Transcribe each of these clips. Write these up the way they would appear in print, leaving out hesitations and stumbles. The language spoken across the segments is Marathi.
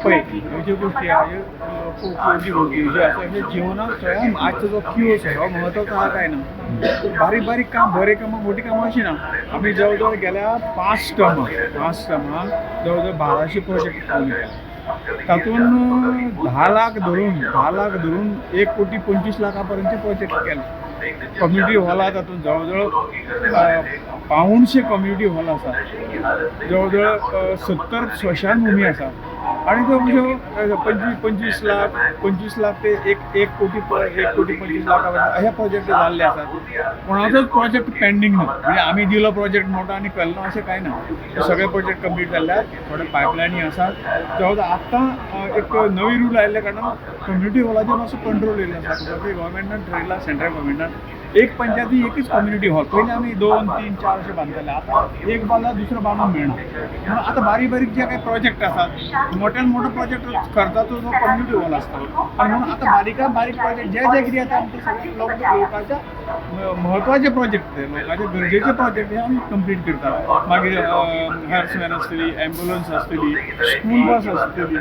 पळय ह्यो ज्यो गोष्टी आहा जे आसा हे जिवनात स्वयं आजचो जो किओस हो महत्वाचो आहा काय ना बारीक बारीक काम बरे कामां मोठी कामां अशी ना आमी जवळ जवळ गेल्या 5 टर्मां जवळ जवळ 1200 प्रोजेक्ट चालू केला तातूंत 10 लाख धरून 1,25 लाखापर्यंतचे प्रोजेक्ट केले कम्युनिटी हॉल आहा तातूंत जवळ जवळ 500 कम्युनिटी हॉल आसा जवळ जवळ 70 स्मशानभूमी आसा आणि तो म्हणजे 25 लाख ते 1 कोटी 25 लाखापर्यंत अशा प्रोजेक्ट जाल्ले आसात कोणाचोच प्रोजेक्ट पेंडींग ना म्हणजे आमी दिलो प्रोजेक्ट मोठो आनी केलो अशें कांय ना सगळे प्रोजेक्ट कंप्लीट जाल्ल्यात थोडे पायपलायनी आसात जवळ आतां एक नवी रूल आयिल्ल्या कारणान कम्युनिटी हॉलाचेर मातसो कंट्रोल येयल्लो आसा गव्हर्मेंटान ठरयला सेंट्रल गव्हर्मेंटान एक पंचायती एकच कम्युनिटी हॉल पयलीं आमी 2, 3, 4 अशें बांदताले आतां एक बांदला दुसरो बांदूंक मेळना म्हणून आतां बारीक जे काही प्रोजेक्ट आसात मोठ्यान मोठो प्रोजेक्ट खर्चाचो जो कम्युनिटी हॉल आसता आनी म्हणून आतां बारीक प्रोजेक्ट जे कितें आसा आमचे सगळे लोकांच्या महत्वाचे प्रोजेक्ट लोकांचे गरजेचे प्रोजेक्ट हे आमी कंप्लीट करतात मागीर हेल्थमॅन आसतली एम्ब्युलन्स आसतली स्कूल बस आसतली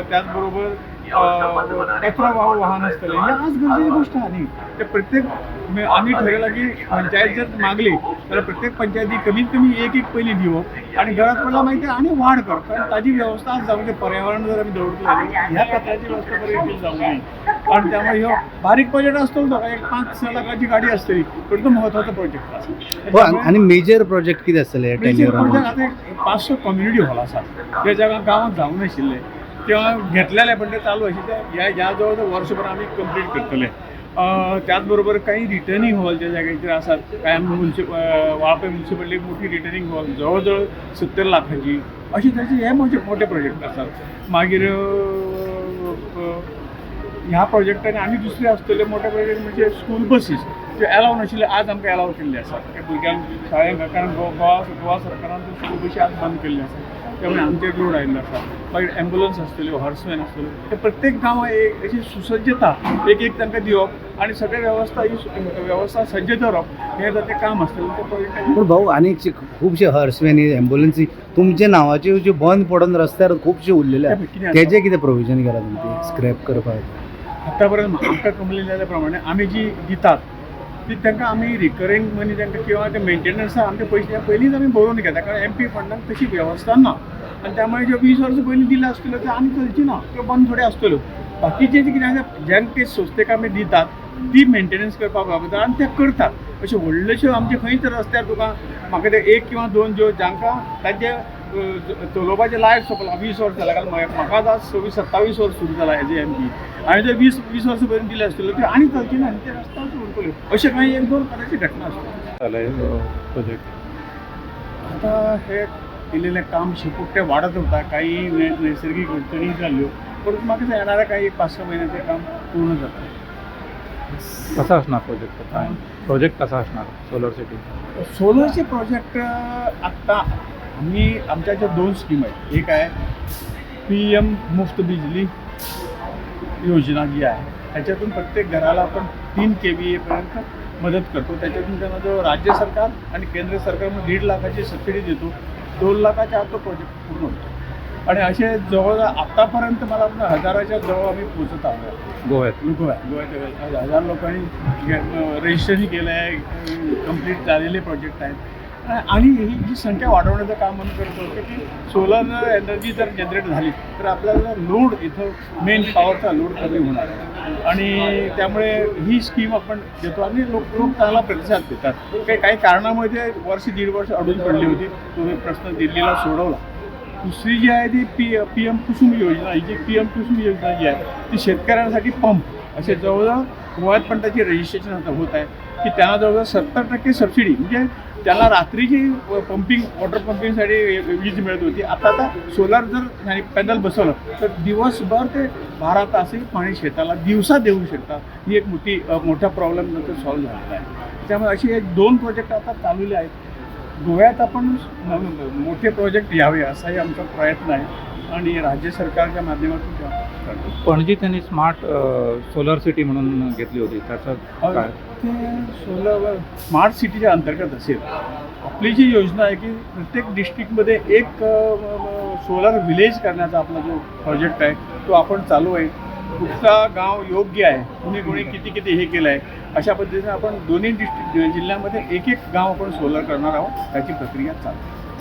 त्याच बरोबर कचरा वाहन आसतलें ही आज गरजेची गोष्ट आहा न्ही ते प्रत्येक आमी ठरयलां की पंचायत जर मागली जाल्यार प्रत्येक पंचायती कमीत कमी एक पयलीं दिवप आनी गरज पडल्यार मागीर ते आनी वाड करप कारण ताजी वेवस्था आज जावंक जाय पर्यावरण जर आमी दवरतले ह्या कचऱ्याची वेवस्था बरी रितीन जावंक जाय आणि त्यामुळे ह्यो बारीक प्रोजेक्ट आसतलो तो एक 5-6 लाखाची गाडी आसतली पण तो महत्वाचो प्रोजेक्ट आसा आणि मेजर प्रोजेक्ट कितें आसतले मेजर प्रोजेक्ट आतां 500 कम्युनिटी हॉल आसात त्या जागा गांवांत जावंक नाशिल्ले किंवा घेतलेले पण ते चालू अशी ह्या जवळ वर्षभर आम्ही कंप्लीट करतले त्याचबरोबर काही रिटर्निंग हॉल ज्या जाग्याचेर आसात काय वाळपय म्युन्सिपालिटी मोठी रिटर्निंग हॉल जवळ 70 लाखाची अशी त्याचे हे मोठे प्रोजेक्ट आसात मागीर ह्या प्रोजेक्टांनी आनी दुसरे आसतले मोठे प्रोजेक्ट म्हणजे स्कूल बसीस जे अलाव नाशिल्ले आज आमकां अलाव केल्ले आसात त्या भुरग्यांक शाळेंत कारण गोवा सरकारान स्कूल बसी आज बंद केल्ले आसात त्यामुळे आमचेर लोड आयिल्लो आसा मागीर एम्ब्युलन्स आसतल्यो हॉर्समॅन आसतल्यो ते प्रत्येक गांवां एक अशी सुसज्जता एक तांकां दिवप आनी सगळे वेवस्था सज्ज दवरप हें जर तें काम आसतलें ते प्रोजेक्ट पूण भाऊ आनीक खुबशे हर्समॅन एम्ब्युलन्सी तुमचे नांवाचे जे बंद पडून रस्त्यार खुबशे उरलेले तेजे कितें प्रोविजन केला तुमी स्क्रॅप करपाक आतां पर्यंत आमकां कंप्लेन जाल्या प्रमाणे आमी जी दितात ती तांकां आमी रिकरिंग मनी तांकां किंवा ते मेंटेनन्सा आमचे पयशे पयलींच आमी भरून घेता कारण MP फंडान तशी वेवस्था ना आनी त्यामुळे ज्यो 20 वर्सां पयलीं दिल्यो आसतल्यो त्यो आनी चलची ना त्यो बंद थोड्यो आसतल्यो बाकीचे जे कितें आसा ज्यांक संस्थेक आमी दितात ती मेंटेनन्स करपाक बाबतींत आनी ते करतात अश्यो व्हडल्योश्यो आमचे खंय तर रस्त्यार तुका म्हाका ते 1 किंवा 2 ज्यो जांकां तांचे चलोवपाचें लायफ सोंपलां 20 वर्सां जाल्यां कारण म्हाका आज 26-27 वर्स सुरू जाला एज ए MP हांवें जर 20 वर्सां पर्यंत दिले आसतल्यो त्यो आनी चलची ना आनी ते रस्त्यार उरतल्यो अशें कांय 1-2 तरांची घटना आसतल्यो प्रोजेक्ट आतां हे केलेलें काम शिपुट्टे वाडत उरता काही नैसर्गिक अडचणी जाल्ल्यो परंतु म्हाका दिसता येणाऱ्या काही 5-6 म्हयन्यात काम पूर्ण जाता कसा असणार प्रोजेक्ट कसा असणार सोलरचे प्रोजेक्ट आत्ता आम्ही आमच्या 2 स्कीम आहेत एक आहे PM मुफ्त बिजली योजना जी आहे त्याच्यातून प्रत्येक घराला आपण 3 KVA पर्यंत मदत करतो त्याच्यातून त्यांना जो राज्य सरकार आणि केंद्र सरकार 1.5 लाखाची सबसिडी देतो 2 लाखाच्या आत तो प्रोजेक्ट पूर्ण होतो आणि असे जवळ आतापर्यंत मला वाटतं 1000च्या जवळ आम्ही पोहोचत आहोत गोव्यात 1000 लोकांनी रजिस्ट्रेशन केलं आहे कंप्लीट झालेले प्रोजेक्ट आहेत आणि ही जी संख्या वाढवण्याचं काम आम्ही करत होतो की सोलर एनर्जी जर जनरेट झाली तर आपल्याला लोड इथं मेन पॉवरचा लोड कमी होणार आणि त्यामुळे ही स्कीम आपण देतो आणि लोक चांगला प्रतिसाद देतात काही कारणामुळे वर्ष 1.5 वर्ष अडून पडली होती तो प्रश्न दिल्लीला सोडवला दुसरी जी आहे ती PM कुसुम योजना ही जी PM कुसुम योजना जी आहे ती शेतकऱ्यांसाठी पंप असे जवळजवळ गोव्यात पण त्याची रजिस्ट्रेशन आता होत आहे की त्यांना जवळजवळ 70% सबसिडी म्हणजे त्याला रात्रीची पंपिंग वॉटर पंपिंगसाठी वीज मिळत होती आता सोलार जर पॅनल बसवलं तर दिवसभर ते 12 तासही पाणी शेताला दिवसा देऊ शकतात ही एक मोठा प्रॉब्लेम नंतर सॉल्व्ह झालेला आहे त्यामुळे अशी एक 2 प्रोजेक्ट आता चालवले आहेत गोव्यात आपण मोठे प्रोजेक्ट यावे असाही आमचा प्रयत्न आहे आणि राज्य सरकारच्या माध्यमातून करतो पणजी त्यांनी स्मार्ट सोलर सिटी म्हणून घेतली होती त्याचं काय ते सोलर स्मार्ट सिटीच्या अंतर्गत असेल आपली जी योजना आहे की प्रत्येक डिस्ट्रिक्टमध्ये एक सोलर विलेज करण्याचा आपला जो प्रोजेक्ट आहे तो आपण चालू आहे. कुठला गाव योग्य आहे, कुणी कुणी किती किती हे केलं आहे, अशा पद्धतीने आपण दोन्ही जिल्ह्यामध्ये एक एक गाव आपण सोलर करणार आहोत. त्याची प्रक्रिया चालू आहे.